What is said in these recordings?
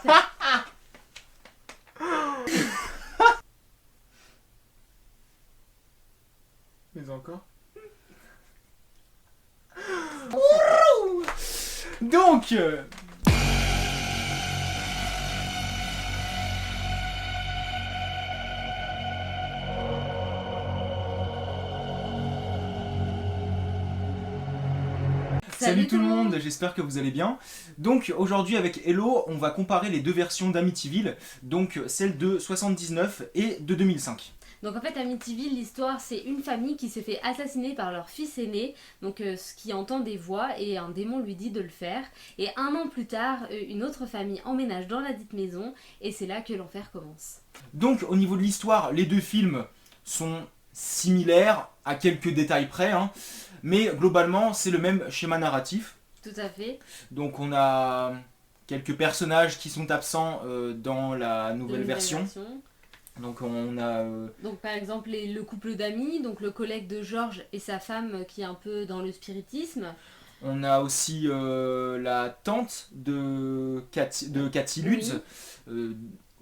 Mais encore. Donc salut tout le monde, j'espère que vous allez bien. Donc aujourd'hui avec Hello, on va comparer les deux versions d'Amityville, donc celle de 79 et de 2005. Donc en fait, Amityville, l'histoire, c'est une famille qui se fait assassiner par leur fils aîné, donc ce qui entend des voix et un démon lui dit de le faire. Et un an plus tard, une autre famille emménage dans la dite maison et c'est là que l'enfer commence. Donc au niveau de l'histoire, les deux films sont similaires à quelques détails près, hein, mais globalement c'est le même schéma narratif. Tout à fait. Donc on a quelques personnages qui sont absents dans la nouvelle version. Donc on a... Donc par exemple le couple d'amis, donc le collègue de George et sa femme qui est un peu dans le spiritisme. On a aussi la tante de Cathy Lutz,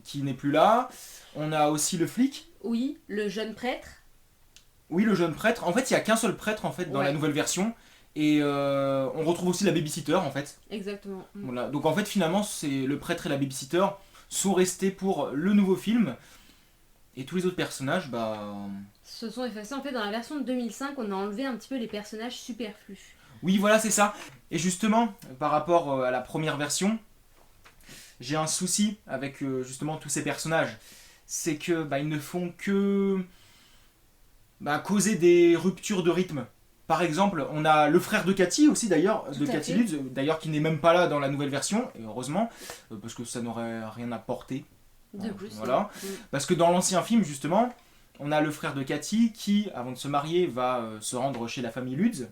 qui n'est plus là. On a aussi le flic. Oui, le jeune prêtre. Oui, le jeune prêtre. En fait, il n'y a qu'un seul prêtre en fait, dans la nouvelle version. Et on retrouve aussi la babysitter en fait. Exactement. Voilà. Donc en fait, finalement, c'est le prêtre et la babysitter sont restés pour le nouveau film. Et tous les autres personnages, se sont effacés. En fait, dans la version de 2005, on a enlevé un petit peu les personnages superflus. Oui, voilà, c'est ça. Et justement, par rapport à la première version, j'ai un souci avec justement tous ces personnages. C'est que ils ne font que causer des ruptures de rythme. Par exemple, on a le frère de Cathy aussi d'ailleurs, de Cathy Lutz, d'ailleurs qui n'est même pas là dans la nouvelle version, et heureusement, parce que ça n'aurait rien apporté. De plus. Voilà. Parce que dans l'ancien film, justement, on a le frère de Cathy qui, avant de se marier, va se rendre chez la famille Lutz.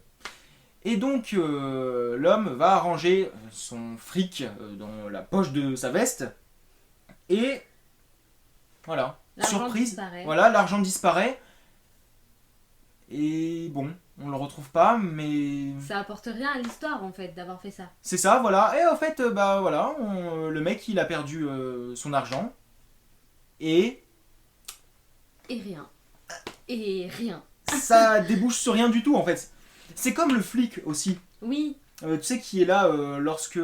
Et donc, l'homme va ranger son fric dans la poche de sa veste. Et voilà, surprise. Disparaît. Voilà, l'argent disparaît. Et bon, on le retrouve pas, mais... Ça apporte rien à l'histoire, en fait, d'avoir fait ça. C'est ça, voilà. Et en fait, voilà, le mec, il a perdu son argent. Et rien. Et rien. Ça débouche sur rien du tout en fait. C'est comme le flic aussi. Oui. Tu sais qui est là lorsque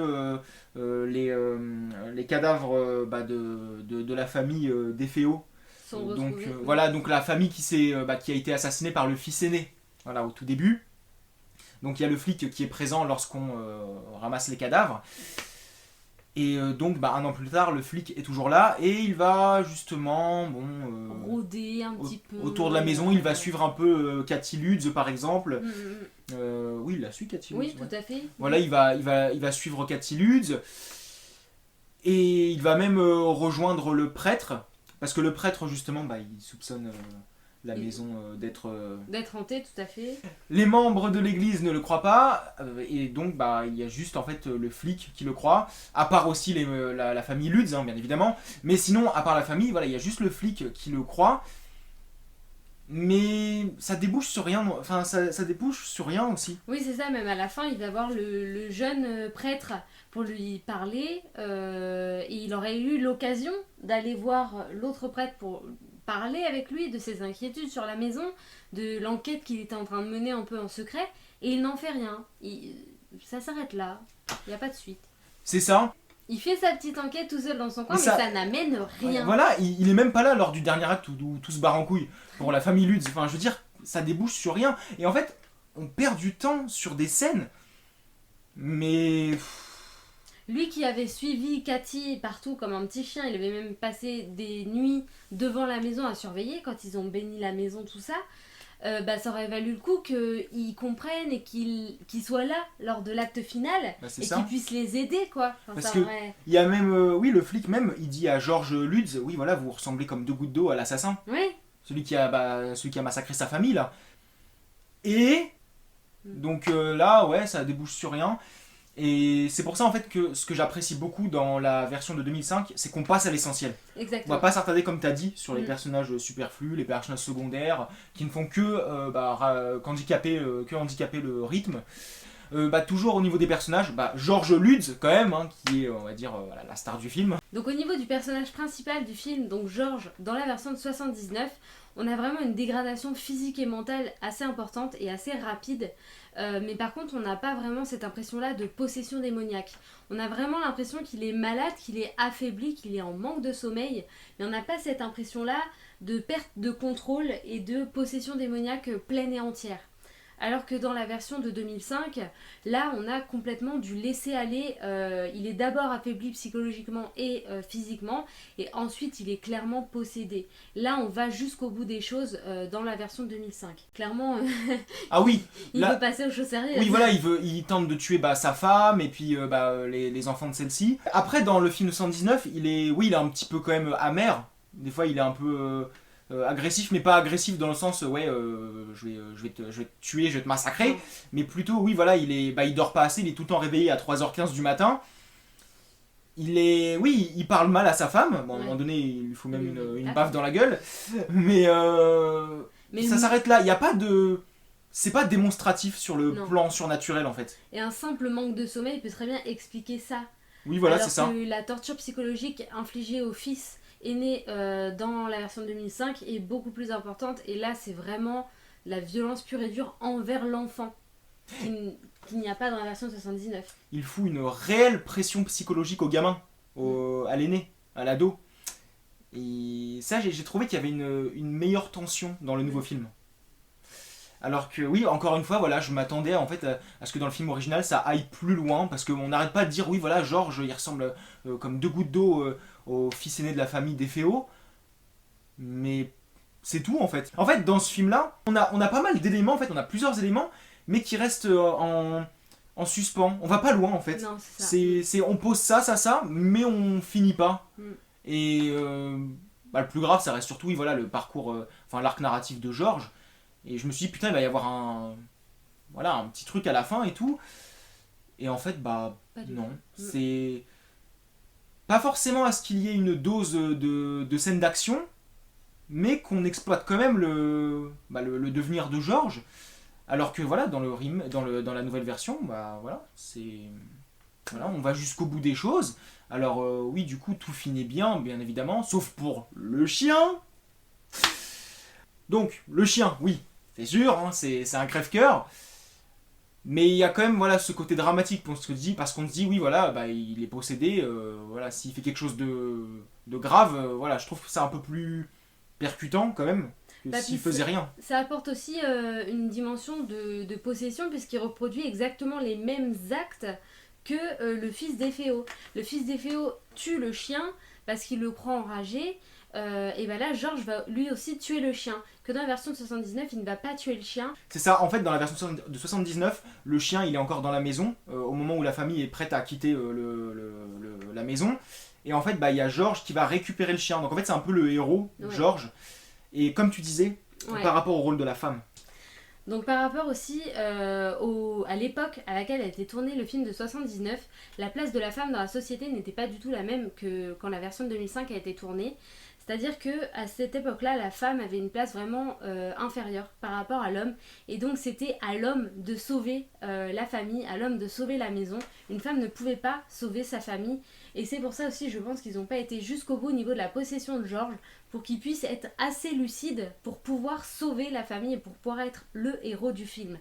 les cadavres de la famille d'Eféo sont donc retrouvés. voilà, donc la famille qui a été assassinée par le fils aîné. Voilà, au tout début. Donc il y a le flic qui est présent lorsqu'on ramasse les cadavres. Et donc un an plus tard, le flic est toujours là et il va justement rôder un petit peu autour de la maison. Il va suivre un peu Cathy Lutz par exemple. Oui, il a su Cathy Lutz. Oui, tout à fait. Voilà, il va suivre Cathy Lutz et il va même rejoindre le prêtre parce que le prêtre justement, il soupçonne la maison d'être hantée, tout à fait. Les membres de l'église ne le croient pas et donc il y a juste en fait le flic qui le croit, à part aussi la famille Lutz bien évidemment, mais sinon à part la famille, voilà, il y a juste le flic qui le croit. Mais ça débouche sur rien, enfin ça débouche sur rien aussi. Oui, c'est ça, même à la fin, il va voir le jeune prêtre pour lui parler et il aurait eu l'occasion d'aller voir l'autre prêtre pour parler avec lui de ses inquiétudes sur la maison, de l'enquête qu'il était en train de mener un peu en secret, et il n'en fait rien. Ça s'arrête là, il n'y a pas de suite. C'est ça. Il fait sa petite enquête tout seul dans son coin, mais ça n'amène rien. Voilà, il est même pas là lors du dernier acte où tout se barre en couille pour la famille Lutz. Enfin, je veux dire, ça débouche sur rien. Et en fait, on perd du temps sur des scènes, mais... Lui qui avait suivi Cathy partout comme un petit chien, il avait même passé des nuits devant la maison à surveiller quand ils ont béni la maison, tout ça. Ça aurait valu le coup qu'ils comprennent et qu'ils soient là lors de l'acte final et qu'ils puissent les aider, quoi. Enfin, parce que il y a même, oui, le flic même, il dit à George Lutz, oui voilà, vous ressemblez comme deux gouttes d'eau à l'assassin. Oui. Celui qui a massacré sa famille là. Et donc là, ouais, ça débouche sur rien. Et c'est pour ça en fait que ce que j'apprécie beaucoup dans la version de 2005, c'est qu'on passe à l'essentiel. Exactement. On va pas s'attarder comme tu as dit sur les personnages superflus, les personnages secondaires qui ne font que handicaper le rythme. Toujours au niveau des personnages, George Lutz quand même, hein, qui est on va dire voilà, la star du film. Donc au niveau du personnage principal du film, donc George, dans la version de 79, on a vraiment une dégradation physique et mentale assez importante et assez rapide. Mais par contre, on n'a pas vraiment cette impression-là de possession démoniaque. On a vraiment l'impression qu'il est malade, qu'il est affaibli, qu'il est en manque de sommeil. Mais on n'a pas cette impression-là de perte de contrôle et de possession démoniaque pleine et entière. Alors que dans la version de 2005, là on a complètement du laisser-aller, il est d'abord affaibli psychologiquement et physiquement, et ensuite il est clairement possédé. Là on va jusqu'au bout des choses dans la version de 2005. Clairement, Ah oui, il là, veut passer aux choses sérieuses. oui voilà, il tente de tuer sa femme et puis les enfants de celle-ci. Après dans le film de 119, il est un petit peu quand même amer. Des fois il est un peu agressif, mais pas agressif dans le sens je vais te tuer, je vais te massacrer, mais plutôt oui voilà, il dort pas assez, il est tout le temps réveillé à 3h15 du matin. Il parle mal à sa femme, bon, à un moment donné il lui faut même une baffe dans la gueule, mais ça s'arrête là, il y a pas de... C'est pas démonstratif sur le plan surnaturel en fait. Et un simple manque de sommeil peut très bien expliquer ça. Oui voilà, c'est ça. Alors que la torture psychologique infligée au fils aîné dans la version de 2005 est beaucoup plus importante, et là c'est vraiment la violence pure et dure envers l'enfant qu'il n'y a pas dans la version de 79. Il fout une réelle pression psychologique au gamin, à l'aîné, à l'ado. Et ça j'ai trouvé qu'il y avait une meilleure tension dans le nouveau film. Alors que oui, encore une fois, voilà, je m'attendais en fait à ce que dans le film original ça aille plus loin, parce qu'on n'arrête pas de dire oui voilà, George il ressemble comme deux gouttes d'eau au fils aîné de la famille des Féo, mais c'est tout en fait. En fait dans ce film là, on a pas mal d'éléments, en fait on a plusieurs éléments, mais qui restent en suspens, on va pas loin en fait. Non, c'est ça. On pose ça, mais on finit pas. Et le plus grave ça reste surtout oui, voilà, le parcours, l'arc narratif de George. Et je me suis dit, putain, il va y avoir un petit truc à la fin et tout. Et en fait, non. C'est pas forcément à ce qu'il y ait une dose de scène d'action, mais qu'on exploite quand même le devenir de George. Alors que voilà, dans la nouvelle version, on va jusqu'au bout des choses. Alors oui, du coup, tout finit bien évidemment, sauf pour le chien. Donc, le chien, oui. C'est sûr, hein, c'est un crève-cœur. Mais il y a quand même ce côté dramatique parce qu'on se dit, oui, voilà, il est possédé. S'il fait quelque chose de grave, je trouve que c'est un peu plus percutant quand même que s'il faisait rien. Ça apporte aussi une dimension de possession, puisqu'il reproduit exactement les mêmes actes que le fils d'Éphéo. Le fils d'Éphéo tue le chien parce qu'il le croit enragé. Et là, George va lui aussi tuer le chien. Que dans la version de 79, il ne va pas tuer le chien. C'est ça, en fait, dans la version de 79, le chien il est encore dans la maison, au moment où la famille est prête à quitter la maison. Et en fait, il y a George qui va récupérer le chien. Donc en fait, c'est un peu le héros, George. Et comme tu disais, par rapport au rôle de la femme. Donc par rapport aussi à l'époque à laquelle a été tourné le film de 79, la place de la femme dans la société n'était pas du tout la même que quand la version de 2005 a été tournée. C'est-à-dire qu'à cette époque-là, la femme avait une place vraiment inférieure par rapport à l'homme. Et donc c'était à l'homme de sauver la famille, à l'homme de sauver la maison. Une femme ne pouvait pas sauver sa famille. Et c'est pour ça aussi, je pense qu'ils n'ont pas été jusqu'au bout au niveau de la possession de George, pour qu'il puisse être assez lucide pour pouvoir sauver la famille et pour pouvoir être le héros du film.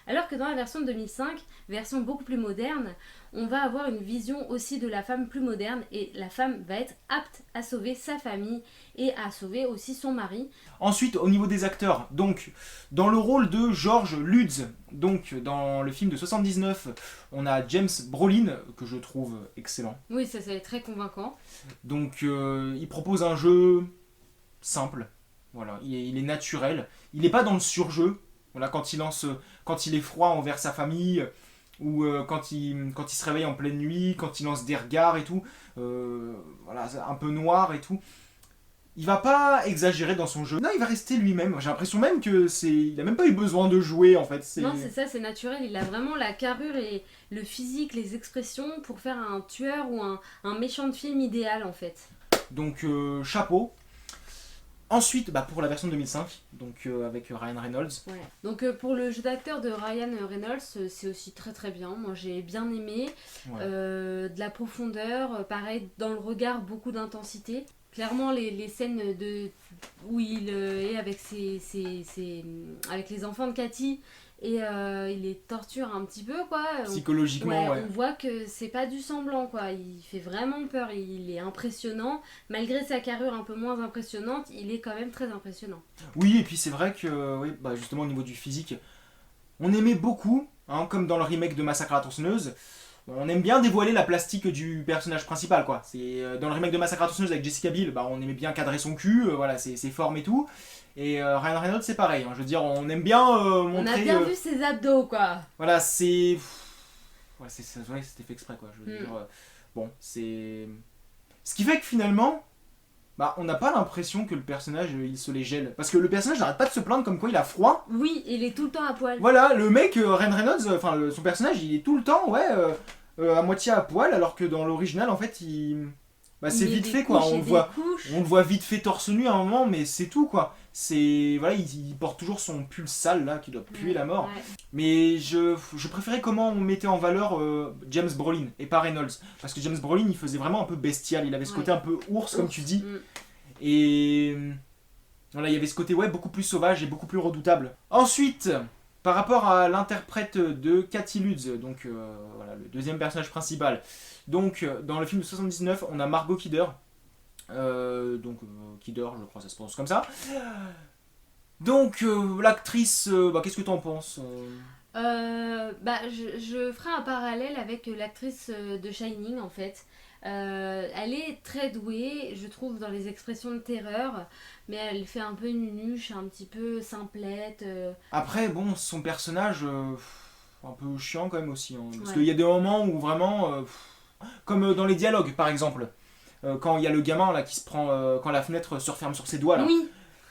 Alors que dans la version de 2005, version beaucoup plus moderne, on va avoir une vision aussi de la femme plus moderne, et la femme va être apte à sauver sa famille et à sauver aussi son mari. Ensuite, au niveau des acteurs, donc dans le rôle de George Lutz, donc dans le film de 79, on a James Brolin, que je trouve excellent. Oui, ça c'est très convaincant. Donc il propose un jeu simple, voilà, il est naturel, il n'est pas dans le surjeu. Voilà, quand il est froid envers sa famille, ou quand il se réveille en pleine nuit, quand il lance des regards et tout, un peu noir et tout. Il va pas exagérer dans son jeu. Non, il va rester lui-même. J'ai l'impression même il a même pas eu besoin de jouer en fait. Non, c'est ça, c'est naturel. Il a vraiment la carrure et le physique, les expressions pour faire un tueur ou un méchant de film idéal en fait. Donc chapeau. Ensuite, pour la version 2005, donc avec Ryan Reynolds. Ouais. Donc pour le jeu d'acteur de Ryan Reynolds, c'est aussi très très bien. Moi j'ai bien aimé. Ouais. De la profondeur, pareil, dans le regard, beaucoup d'intensité. Clairement, les scènes où il est avec, avec les enfants de Cathy et il les torture un petit peu, quoi. Psychologiquement, ouais. On voit que c'est pas du semblant, quoi. Il fait vraiment peur, il est impressionnant. Malgré sa carrure un peu moins impressionnante, il est quand même très impressionnant. Oui, et puis c'est vrai que, oui, justement au niveau du physique, on aimait beaucoup, hein, comme dans le remake de Massacre à la tronçonneuse, on aime bien dévoiler la plastique du personnage principal, quoi. C'est dans le remake de Massacre à la tronçonneuse avec Jessica Biel, on aimait bien cadrer son cul, voilà, ses formes et tout. Et Ryan Reynolds, c'est pareil. Hein, je veux dire, on aime bien montrer. On a bien vu ses abdos, quoi. Voilà, c'est. Ouais, c'est vrai que c'était fait exprès, quoi. Je veux dire, bon, c'est. Ce qui fait que finalement, on n'a pas l'impression que le personnage il se les gèle. Parce que le personnage n'arrête pas de se plaindre comme quoi il a froid. Oui, il est tout le temps à poil. Voilà, le mec, Ryan Reynolds, son personnage, il est tout le temps, ouais, à moitié à poil, alors que dans l'original, en fait, c'est vite fait, quoi. On le voit vite fait torse nu à un moment, mais c'est tout, quoi. C'est. Voilà, il porte toujours son pull sale, là, qui doit puer la mort. Ouais. Mais je préférais comment on mettait en valeur James Brolin et pas Reynolds. Parce que James Brolin, il faisait vraiment un peu bestial. Il avait ce côté un peu ours, comme tu dis. Et. Voilà, il y avait ce côté, ouais, beaucoup plus sauvage et beaucoup plus redoutable. Ensuite, par rapport à l'interprète de Cathy Lutz, donc voilà, le deuxième personnage principal. Donc, dans le film de 79, on a Margot Kidder. Kidder, je crois que ça se prononce comme ça. Donc, l'actrice, qu'est-ce que t'en penses je ferai un parallèle avec l'actrice de Shining, en fait. Elle est très douée, je trouve, dans les expressions de terreur, mais elle fait un peu nunuche, un petit peu simplette. Après, bon, son personnage, un peu chiant quand même aussi. Hein, parce Ouais. qu'il y a des moments où vraiment, comme dans les dialogues par exemple, quand il y a le gamin là qui se prend, quand la fenêtre se referme sur ses doigts là. Oui,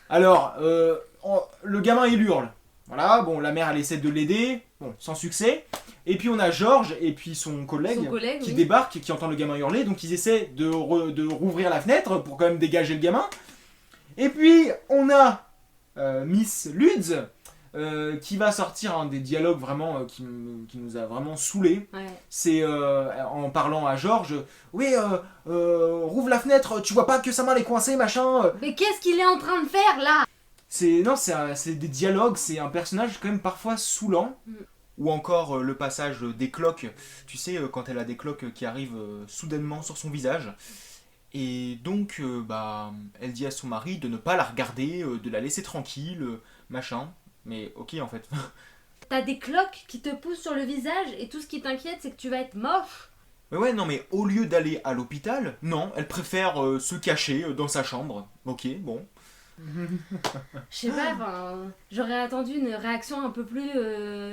Alors, le gamin il hurle. Voilà, bon, la mère elle essaie de l'aider, bon, sans succès. Et puis on a Georges et puis son collègue qui oui. débarquent et qui entend le gamin hurler, donc ils essaient de rouvrir la fenêtre pour quand même dégager le gamin. Et puis on a Miss Lutz qui va sortir des dialogues vraiment qui nous a vraiment saoulés. Ouais. C'est en parlant à Georges, oui, rouvre la fenêtre, tu vois pas que sa main elle est coincée, machin. Mais qu'est-ce qu'il est en train de faire là? C'est des dialogues, c'est un personnage quand même parfois saoulant. Ou encore le passage des cloques, tu sais, quand elle a des cloques qui arrivent soudainement sur son visage. Et donc, elle dit à son mari de ne pas la regarder, de la laisser tranquille, machin. Mais ok, en fait. T'as des cloques qui te poussent sur le visage et tout ce qui t'inquiète, c'est que tu vas être moche. Mais ouais, non, mais au lieu d'aller à l'hôpital, non, elle préfère se cacher dans sa chambre. Ok, bon. Je sais pas, j'aurais attendu une réaction un peu plus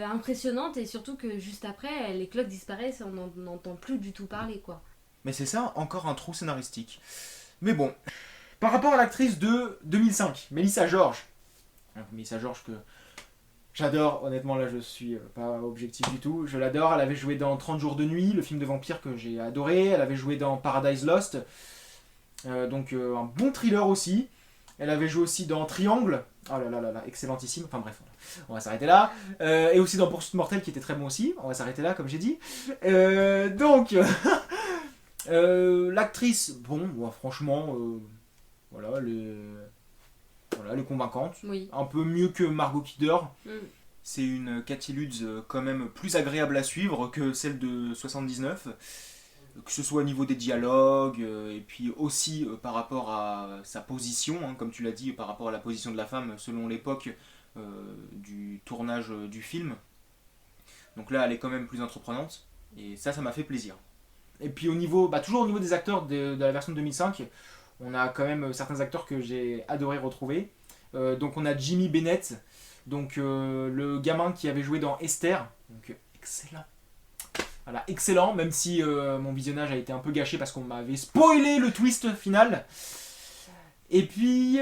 impressionnante et surtout que juste après, les cloques disparaissent et on n'entend plus du tout parler, quoi. Mais c'est ça, encore un trou scénaristique. Mais bon. Par rapport à l'actrice de 2005, Melissa George. Melissa George que j'adore, honnêtement là je suis pas objectif du tout. Je l'adore, elle avait joué dans 30 jours de nuit, le film de vampire que j'ai adoré. Elle avait joué dans Paradise Lost. Un bon thriller aussi. Elle avait joué aussi dans Triangle. Oh là là là là, excellentissime. Enfin bref, on va s'arrêter là. Et aussi dans Poursuite mortelle qui était très bon aussi. On va s'arrêter là comme j'ai dit. L'actrice, franchement, elle est convaincante. Oui. Un peu mieux que Margot Kidder. C'est une Cathy Lutz quand même plus agréable à suivre que celle de 79. Que ce soit au niveau des dialogues, et puis aussi par rapport à sa position, hein, comme tu l'as dit, par rapport à la position de la femme selon l'époque du tournage du film. Donc là, elle est quand même plus entreprenante, et ça m'a fait plaisir. Et puis toujours au niveau des acteurs de la version de 2005, on a quand même certains acteurs que j'ai adoré retrouver. Donc on a Jimmy Bennett, donc le gamin qui avait joué dans Esther, donc excellent. Voilà, excellent, même si mon visionnage a été un peu gâché parce qu'on m'avait spoilé le twist final. Et puis,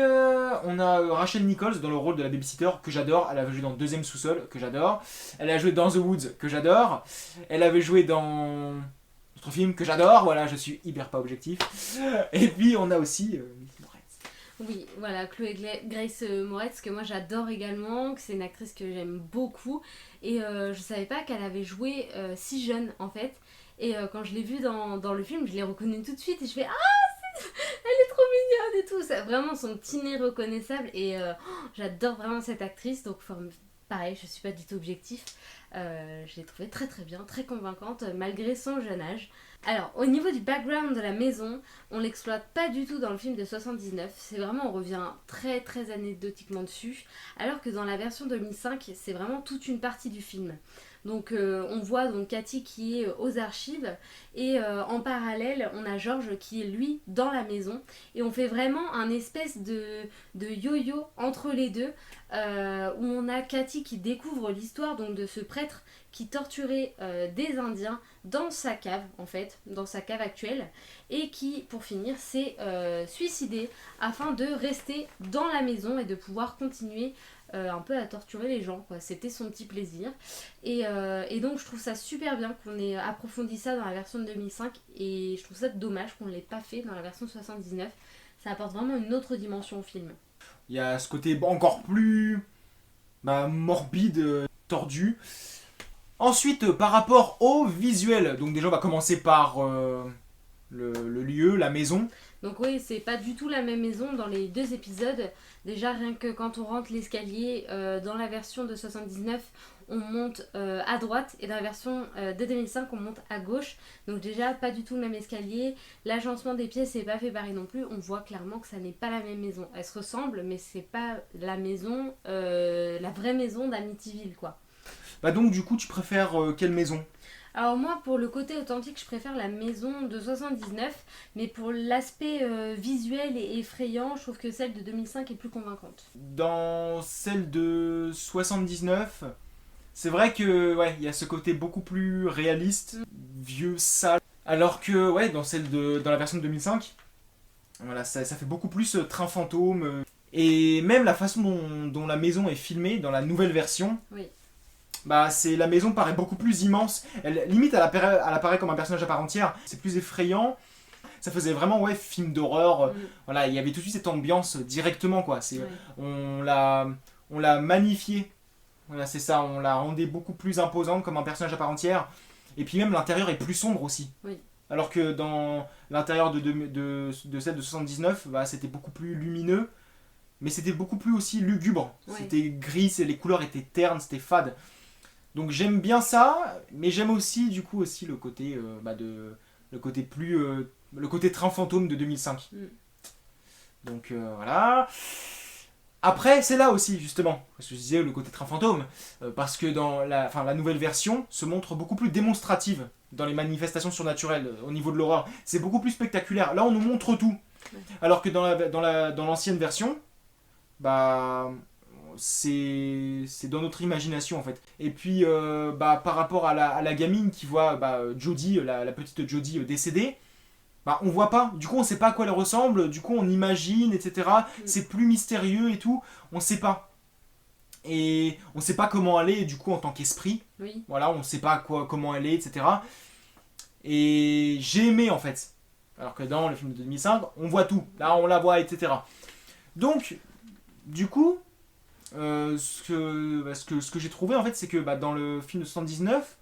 on a Rachel Nichols dans le rôle de la babysitter, que j'adore. Elle avait joué dans Deuxième sous-sol, que j'adore. Elle a joué dans The Woods, que j'adore. Elle avait joué dans d'autres films, que j'adore. Voilà, je suis hyper pas objectif. Et puis, on a aussi Miss Moretz. Oui, voilà, Grace Moretz, que moi j'adore également, que c'est une actrice que j'aime beaucoup. Et je savais pas qu'elle avait joué si jeune en fait. Et quand je l'ai vue dans le film, je l'ai reconnue tout de suite et je fais ah, elle est trop mignonne et tout. C'est vraiment son petit nez reconnaissable. Et j'adore vraiment cette actrice. Donc, pareil, je suis pas du tout objectif. Je l'ai trouvée très très bien, très convaincante, malgré son jeune âge. Alors, au niveau du background de la maison, on l'exploite pas du tout dans le film de 79. C'est vraiment, on revient très très anecdotiquement dessus. Alors que dans la version 2005, c'est vraiment toute une partie du film. Donc on voit donc Cathy qui est aux archives et en parallèle on a Georges qui est lui dans la maison et on fait vraiment un espèce de yo-yo entre les deux où on a Cathy qui découvre l'histoire donc de ce prêtre qui torturait des Indiens dans sa cave en fait, dans sa cave actuelle et qui pour finir s'est suicidé afin de rester dans la maison et de pouvoir continuer un peu à torturer les gens, quoi. C'était son petit plaisir. Et donc je trouve ça super bien qu'on ait approfondi ça dans la version de 2005 et je trouve ça dommage qu'on ne l'ait pas fait dans la version de 79. Ça apporte vraiment une autre dimension au film. Il y a ce côté encore plus morbide, tordu. Ensuite, par rapport au visuel, donc déjà on va commencer par le lieu, la maison. Donc oui, c'est pas du tout la même maison dans les deux épisodes. Déjà, rien que quand on rentre l'escalier, dans la version de 79, on monte à droite et dans la version de 2005, on monte à gauche. Donc déjà, pas du tout le même escalier. L'agencement des pièces n'est pas fait pareil non plus. On voit clairement que ça n'est pas la même maison. Elles se ressemblent, mais c'est pas la maison, la vraie maison d'Amityville, quoi. Bah donc du coup, tu préfères quelle maison? Alors moi, pour le côté authentique, je préfère la maison de 79, mais pour l'aspect visuel et effrayant, je trouve que celle de 2005 est plus convaincante. Dans celle de 79, c'est vrai que ouais, il y a ce côté beaucoup plus réaliste, vieux, sale. Alors que ouais, dans la version de 2005, voilà, ça fait beaucoup plus train fantôme. Et même la façon dont la maison est filmée dans la nouvelle version, Oui. bah la maison paraît beaucoup plus immense. Limite, elle apparaît comme un personnage à part entière. C'est plus effrayant. Ça faisait vraiment ouais film d'horreur. Voilà, il y avait tout de suite cette ambiance directement quoi. Ouais. On l'a magnifiée. Voilà, c'est ça. On la rendait beaucoup plus imposante comme un personnage à part entière. Et puis même l'intérieur est plus sombre aussi. Oui. Alors que dans l'intérieur de celle de 79, bah, c'était beaucoup plus lumineux. Mais c'était beaucoup plus aussi lugubre. Ouais. C'était gris, les couleurs étaient ternes, c'était fade. Donc j'aime bien ça, mais j'aime aussi du coup aussi le côté le côté train fantôme de 2005. Donc voilà. Après c'est là aussi justement, parce que je disais le côté train fantôme, parce que dans la nouvelle version se montre beaucoup plus démonstrative dans les manifestations surnaturelles au niveau de l'horreur. C'est beaucoup plus spectaculaire. Là on nous montre tout, alors que dans l'ancienne version, bah c'est dans notre imagination en fait. Et puis par rapport à la gamine qui voit Jodie, la petite Jodie décédée, on voit pas, du coup on sait pas à quoi elle ressemble, du coup on imagine, etc. C'est plus mystérieux et tout, on sait pas. Et on sait pas comment elle est du coup en tant qu'esprit. Oui. Voilà, on sait pas comment elle est, etc. Et j'ai aimé en fait. Alors que dans le film de 2005, on voit tout. Là on la voit, etc. Donc, du coup, ce que j'ai trouvé en fait, c'est que dans le film de 79,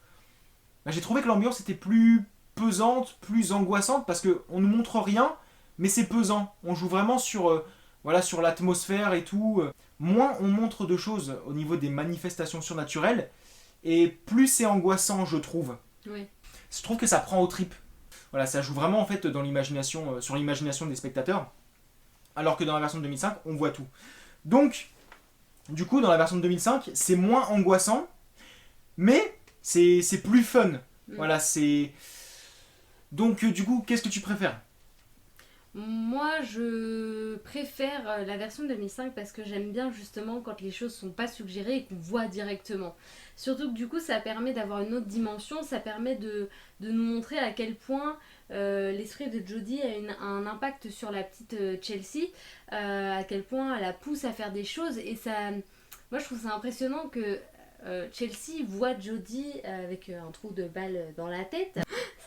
j'ai trouvé que l'ambiance était plus pesante, plus angoissante, parce qu'on ne montre rien, mais c'est pesant. On joue vraiment sur l'atmosphère et tout. Moins on montre de choses au niveau des manifestations surnaturelles, et plus c'est angoissant, je trouve. Oui. Je trouve que ça prend aux tripes. Voilà, ça joue vraiment en fait dans l'imagination, sur l'imagination des spectateurs, alors que dans la version de 2005, on voit tout. Donc, du coup, dans la version de 2005, c'est moins angoissant, mais c'est plus fun. Voilà, c'est... Donc, du coup, qu'est-ce que tu préfères ? Moi, je préfère la version de 2005 parce que j'aime bien justement quand les choses sont pas suggérées et qu'on voit directement. Surtout que du coup, ça permet d'avoir une autre dimension, ça permet de nous montrer à quel point l'esprit de Jodie a un impact sur la petite Chelsea, à quel point elle la pousse à faire des choses. Et ça, moi, je trouve ça impressionnant que Chelsea voit Jodie avec un trou de balle dans la tête.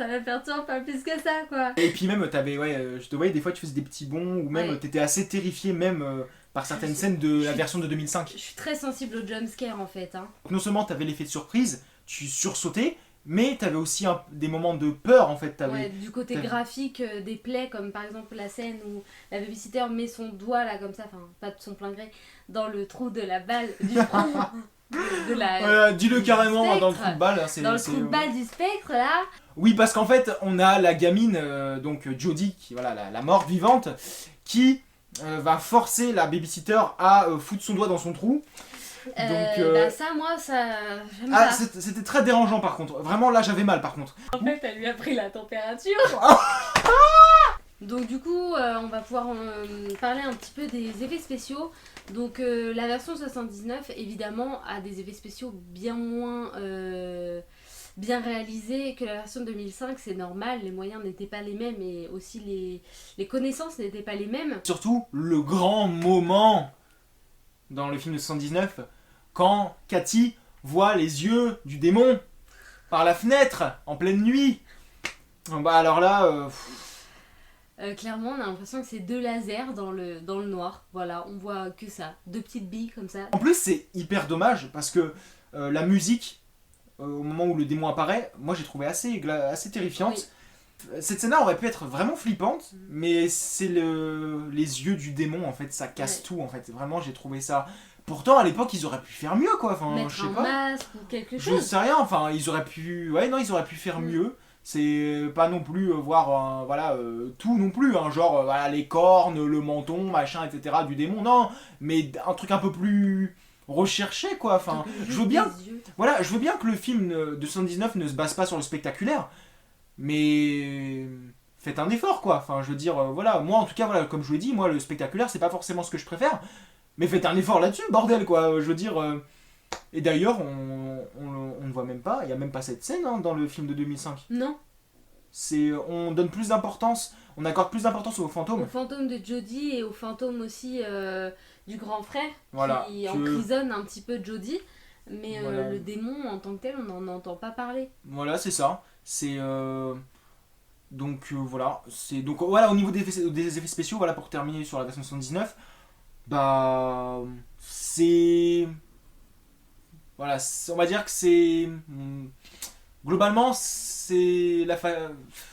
Ça la perturbe pas plus que ça, quoi. Et puis même, je te voyais des fois tu faisais des petits bonds, ou même Ouais. t'étais assez terrifié même par certaines scènes de la version de 2005. Je suis très sensible au jumpscare en fait. Hein. Non seulement t'avais l'effet de surprise, tu sursautais, mais t'avais aussi des moments de peur en fait. Ouais, du côté t'avais- graphique des plaies, comme par exemple la scène où la babysitter met son doigt là comme ça, enfin pas de son plein gré, dans le trou de la balle du front de la. Voilà, dis-le du carrément spectre. dans le trou de balle. Dans le trou de balle du spectre là. Oui, parce qu'en fait, on a la gamine, donc Jodie, qui voilà, la morte vivante, qui va forcer la babysitter à foutre son doigt dans son trou. Bah ça, moi, ça. J'aime Ah, pas. c'était très dérangeant par contre. Vraiment, là, j'avais mal par contre. En fait, elle lui a pris la température. Donc du coup, on va pouvoir parler un petit peu des effets spéciaux. Donc la version 79, évidemment, a des effets spéciaux bien moins bien réalisés que la version 2005. C'est normal, les moyens n'étaient pas les mêmes et aussi les connaissances n'étaient pas les mêmes. Surtout, le grand moment dans le film de 79, quand Cathy voit les yeux du démon par la fenêtre en pleine nuit. Bah alors là... Clairement, on a l'impression que c'est deux lasers dans le noir. Voilà, on voit que ça. Deux petites billes comme ça. En plus, c'est hyper dommage parce que la musique, au moment où le démon apparaît, moi j'ai trouvé assez terrifiante. Oui. Cette scène-là aurait pu être vraiment flippante, mais c'est les yeux du démon en fait, ça casse Ouais. tout en fait. Vraiment, j'ai trouvé ça. Pourtant, à l'époque, ils auraient pu faire mieux quoi. Enfin, Mettre je sais un pas. masque ou quelque Je chose. sais rien. Enfin, ils auraient pu. Ouais, non, ils auraient pu faire mieux. C'est pas non plus voir tout non plus, hein, genre voilà, les cornes, le menton, machin, etc. du démon, non, mais un truc un peu plus recherché quoi. Enfin, je veux bien, voilà, je veux bien que le film de 79 ne se base pas sur le spectaculaire, mais faites un effort quoi. Enfin, je veux dire, voilà, moi en tout cas, voilà, comme je vous l'ai dit, moi le spectaculaire c'est pas forcément ce que je préfère, mais faites un effort là-dessus, bordel quoi. Je veux dire. Et d'ailleurs, on ne voit même pas, il n'y a même pas cette scène hein, dans le film de 2005. Non. On donne plus d'importance, on accorde plus d'importance aux fantômes. Au fantôme de Jodie et au fantôme aussi du grand frère Voilà, qui emprisonne un petit peu Jodie. Mais Voilà. le démon en tant que tel, on n'en entend pas parler. Voilà, c'est ça. C'est donc voilà, c'est donc voilà au niveau des effets spéciaux, voilà pour terminer sur la version 79, bah c'est voilà, on va dire que c'est globalement c'est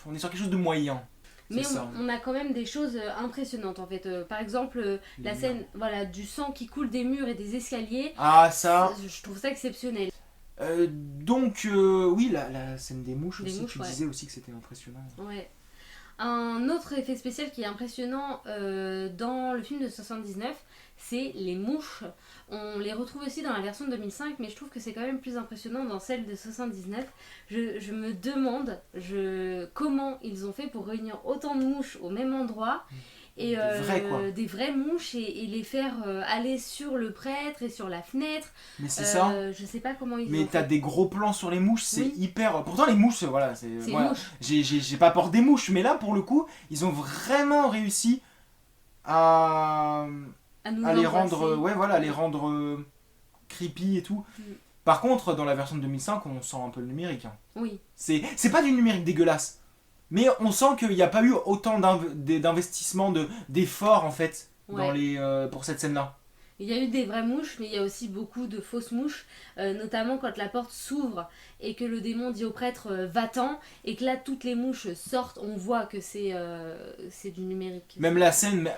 on est sur quelque chose de moyen. Mais C'est ça. on a quand même des choses impressionnantes en fait. Par exemple, la Les scène voilà, du sang qui coule des murs et des escaliers. Ah ça. Je trouve ça exceptionnel. Oui, la scène des mouches Des aussi, mouches, tu ouais. disais aussi que c'était impressionnant. Ouais. Un autre effet spécial qui est impressionnant dans le film de 79, c'est les mouches. On les retrouve aussi dans la version de 2005, mais je trouve que c'est quand même plus impressionnant dans celle de 79. Je me demande comment ils ont fait pour réunir autant de mouches au même endroit. Et des vraies mouches et les faire aller sur le prêtre et sur la fenêtre. Mais c'est ça. Je sais pas comment ils Mais ont t'as fait. des gros plans sur les mouches, c'est Oui. hyper. Pourtant les mouches, voilà, c'est. C'est Voilà. mouche. J'ai pas peur des mouches, mais là pour le coup, ils ont vraiment réussi à À nous les angoisser. rendre, ouais voilà, à les rendre creepy et tout. Mm. Par contre, dans la version de 2005, on sent un peu le numérique. Hein. Oui. C'est pas du numérique dégueulasse, mais on sent qu'il n'y a pas eu autant d'investissement, d'efforts en fait dans Ouais. pour cette scène-là. Il y a eu des vraies mouches, mais il y a aussi beaucoup de fausses mouches, notamment quand la porte s'ouvre et que le démon dit au prêtre va-t'en, et que là toutes les mouches sortent, on voit que c'est du numérique. Même la scène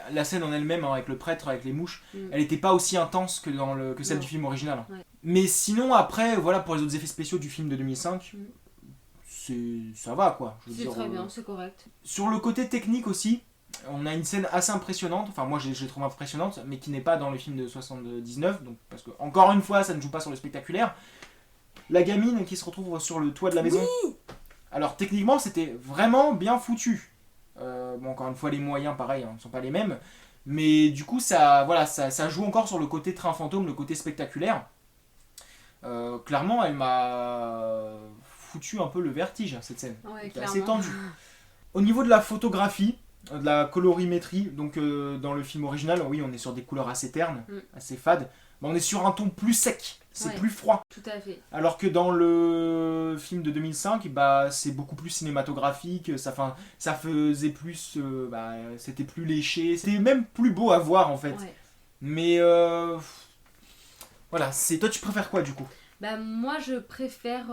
en elle-même hein, avec le prêtre, avec les mouches, elle n'était pas aussi intense que que celle Non. du film original. Ouais. Mais sinon après, voilà pour les autres effets spéciaux du film de 2005, ça va quoi. Je veux C'est dire, très bien, c'est correct. Sur le côté technique aussi, on a une scène assez impressionnante, enfin moi je l'ai trouvé impressionnante, mais qui n'est pas dans le film de 79, donc, parce que encore une fois ça ne joue pas sur le spectaculaire. La gamine qui se retrouve sur le toit de la maison. Alors techniquement c'était vraiment bien foutu. Bon, encore une fois les moyens pareil ne sont pas les mêmes, mais du coup ça joue encore sur le côté train fantôme, le côté spectaculaire. Clairement elle m'a foutu un peu le vertige cette scène. Ouais, C'était clairement. assez tendu. Au niveau de la photographie, de la colorimétrie, donc dans le film original, oui, on est sur des couleurs assez ternes, assez fades. Mais on est sur un ton plus sec. c'est Ouais. plus froid. Tout à fait. Alors que dans le film de 2005, bah, c'est beaucoup plus cinématographique, ça faisait plus, c'était plus léché, c'était même plus beau à voir en fait. Ouais. Mais voilà, toi tu préfères quoi du coup? Bah, moi, je préfère.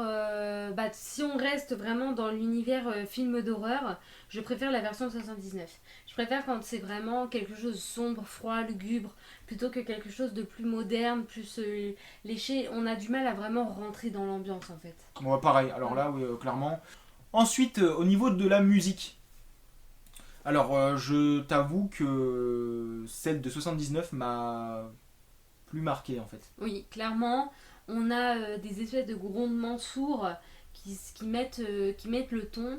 Si on reste vraiment dans l'univers film d'horreur, je préfère la version de 79. Je préfère quand c'est vraiment quelque chose de sombre, froid, lugubre, plutôt que quelque chose de plus moderne, plus léché. On a du mal à vraiment rentrer dans l'ambiance en fait. Bon, pareil, alors là, oui, clairement. Ensuite, au niveau de la musique. Alors, je t'avoue que celle de 79 m'a plus marqué en fait. Oui, clairement, on a des espèces de grondements sourds qui mettent le ton.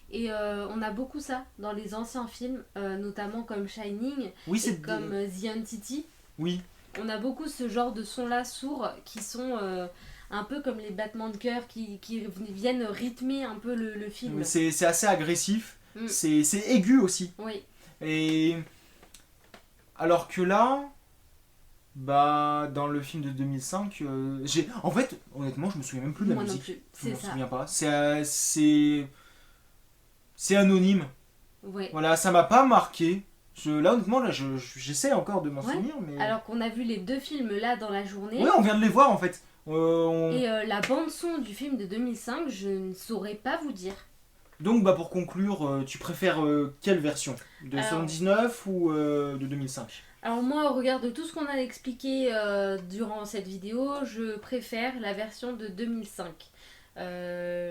Et on a beaucoup ça dans les anciens films, notamment comme Shining Oui, et comme The Entity. Oui, On a beaucoup ce genre de sons-là sourds qui sont un peu comme les battements de cœur qui viennent rythmer un peu le film. c'est assez agressif, Mm. c'est aigu aussi. Oui, Et alors que là, bah, dans le film de 2005, en fait, honnêtement, je me souviens même plus de la moi non musique. plus, Je c'est m'en ça. souviens pas. C'est anonyme. Ouais. Voilà, ça m'a pas marqué. Là, honnêtement, là, j'essaie encore de m'en Ouais. souvenir, mais. Alors qu'on a vu les deux films là dans la journée. Ouais, on vient de les voir en fait. Et la bande son du film de 2005, je ne saurais pas vous dire. Donc, bah, pour conclure, tu préfères quelle version? De Alors- 79 ou de 2005? Alors moi, au regard de tout ce qu'on a expliqué durant cette vidéo, je préfère la version de 2005.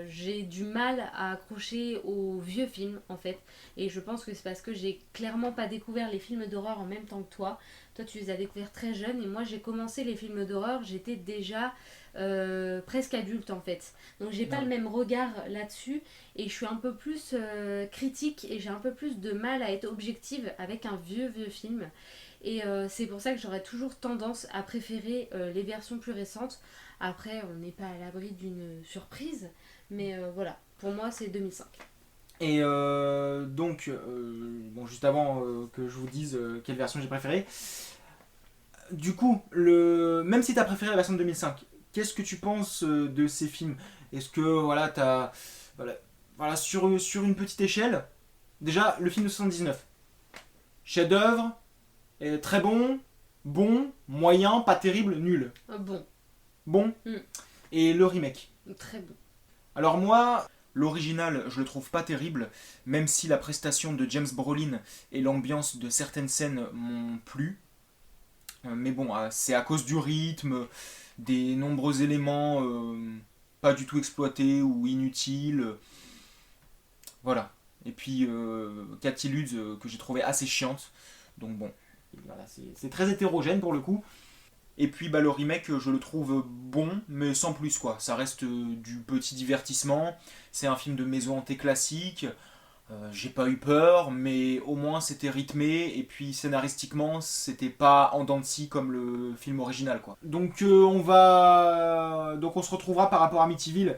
J'ai du mal à accrocher aux vieux films en fait, et je pense que c'est parce que j'ai clairement pas découvert les films d'horreur en même temps que toi. Toi tu les as découverts très jeunes et moi j'ai commencé les films d'horreur, j'étais déjà presque adulte en fait. Donc j'ai pas Ouais. le même regard là-dessus et je suis un peu plus critique et j'ai un peu plus de mal à être objective avec un vieux film. Et c'est pour ça que j'aurais toujours tendance à préférer les versions plus récentes. Après, on n'est pas à l'abri d'une surprise, mais voilà, pour moi c'est 2005. Et donc, bon, juste avant que je vous dise quelle version j'ai préférée, du coup, même si tu as préféré la version de 2005, qu'est-ce que tu penses de ces films? Est-ce que, voilà, voilà, sur une petite échelle, déjà, le film de 79, chef-d'œuvre, très bon, bon, moyen, pas terrible, nul. Bon, Bon. Mm. Et le remake. très bon. Alors moi, l'original, je le trouve pas terrible, même si la prestation de James Brolin et l'ambiance de certaines scènes m'ont plu. Mais bon, c'est à cause du rythme, des nombreux éléments pas du tout exploités ou inutiles. Voilà. Et puis Cathy Lutz que j'ai trouvé assez chiante. Donc bon, voilà, c'est très hétérogène pour le coup. Et puis bah, le remake, je le trouve bon, mais sans plus quoi. Ça reste du petit divertissement. C'est un film de maison hantée classique. J'ai pas eu peur, mais au moins c'était rythmé. Et puis scénaristiquement, c'était pas en dents de scie comme le film original quoi. Donc on se retrouvera par rapport à Amityville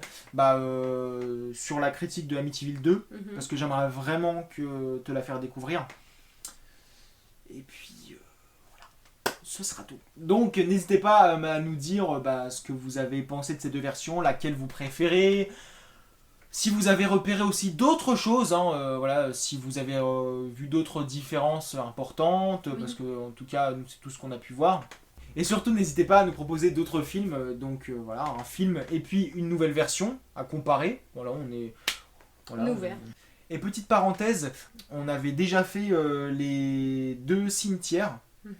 sur la critique de Amityville 2. Mhm. Parce que j'aimerais vraiment te la faire découvrir. Et puis ce sera tout. Donc n'hésitez pas à nous dire ce que vous avez pensé de ces deux versions, laquelle vous préférez. Si vous avez repéré aussi d'autres choses, voilà, si vous avez vu d'autres différences importantes, Oui. parce que en tout cas nous c'est tout ce qu'on a pu voir. Et surtout n'hésitez pas à nous proposer d'autres films, voilà, un film et puis une nouvelle version à comparer. Voilà, on est voilà, Ouvert. Et petite parenthèse, on avait déjà fait les deux cimetières. Mhm.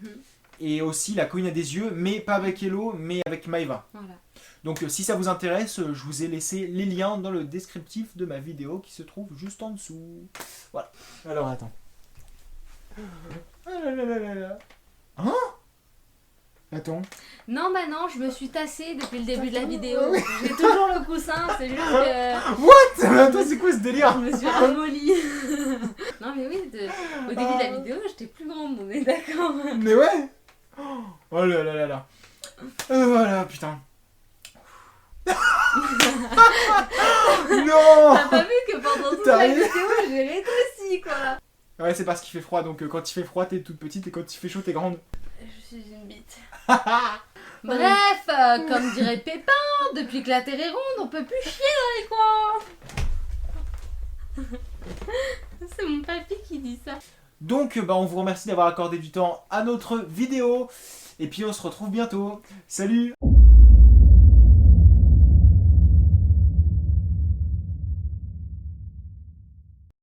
Et aussi la colline à des yeux, mais pas avec Hello, mais avec Maeva. Voilà. Donc si ça vous intéresse, je vous ai laissé les liens dans le descriptif de ma vidéo qui se trouve juste en dessous. Voilà. Alors attends. Ah là là là là là. Hein? Attends. Non, bah non, je me suis tassée depuis le début de la vidéo. J'ai toujours le coussin, c'est juste que What? Attends, c'est quoi ce délire? je me suis ramollie. Non, mais oui, au début de la vidéo, j'étais plus grande, on est d'accord. Mais ouais. Oh là là là là. Voilà, putain. Non. T'as pas vu que pendant toute T'as la rien. vidéo, j'ai rétréci, quoi. Ouais, c'est parce qu'il fait froid, donc quand il fait froid, t'es toute petite, et quand il fait chaud, t'es grande. Je suis une bite. Bref, comme dirait Pépin, depuis que la Terre est ronde, on peut plus chier dans les coins. C'est mon papy qui dit ça. Donc on vous remercie d'avoir accordé du temps à notre vidéo. Et puis on se retrouve bientôt. Salut!